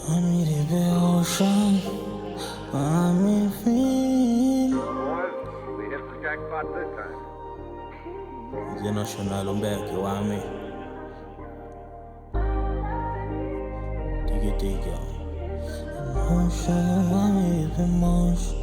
Mami rebellion, mami feel. We hit the jackpot this time. International umbeke wami. Tiki. Emotion, mami emotion.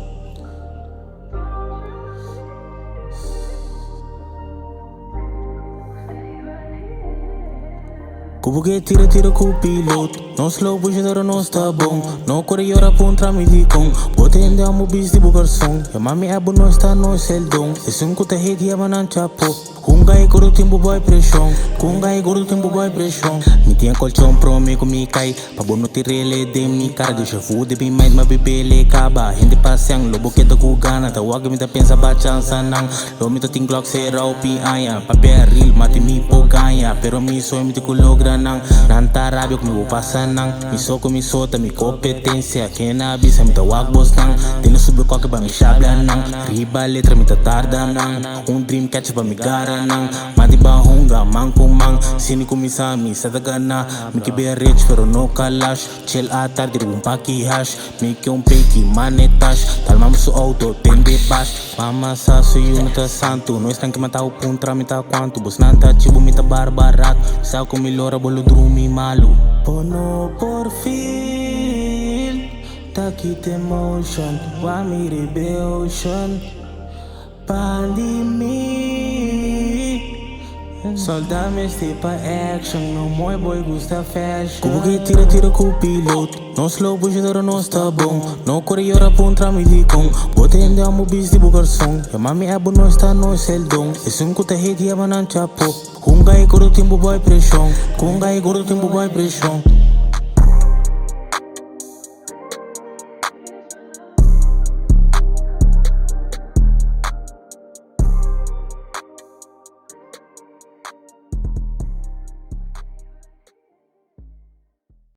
Kubuke tira com o piloto. Não slow puxa não está bom. Não corre hora pra um tramite com. Bota em dar mo bis de bugarção. E mami abo não está no seldom. E sunco te rede aba nan chapo. Kungai guru timbu boy pressão. Kungai guru timbu boy pressão. Me tinha colchão pro me com me cai. Pa bono tirele de mi cara. Deixa food de mais ma bebele caba. Hindi pasang lobo que da gana. Tawag mi ta pensa ba chansa nang. Lo mi ta ting glock se rau pi aya. Papel real mati mi po ganha. Pero mi soy mi te kulogra nang. Nanta rabio que me passa nang. Mi soco mi sota mi competência. Quem na avisa mi tawag boss nang. Dele sube qualquer ba mi chabla nang. Riba letra mi ta tarda nang. Dream catch ba mi gara nang. Mati ba hunga mang kumang. Sini kumisami sa tagana. Mi ki be rich pero no kalash. Chill atar diri bumpaki hash. Mi ki peki manetash. Talma mo su auto tende bash. Mama sa su yung ta santo. No están que matao puntra mi ta quanto. Bos nanta chibu mi ta barbarat. Sa ko mi lora bolo drumi malu. Pono por feel. Takit emotion. Wami rebellion. Pandemia. Soldame este pa action. No moi boy gusta fashion. Kubuke tira com o piloto. Não slow puxa não está bom. Não corre hora pra um tramite com. Bota em dar mo bis de bugarção. E mami abo não está no seldom. E sunco te rede aba nan chapo. Kungai guru timbu boy pressão. Kungai guru timbu boy pressão.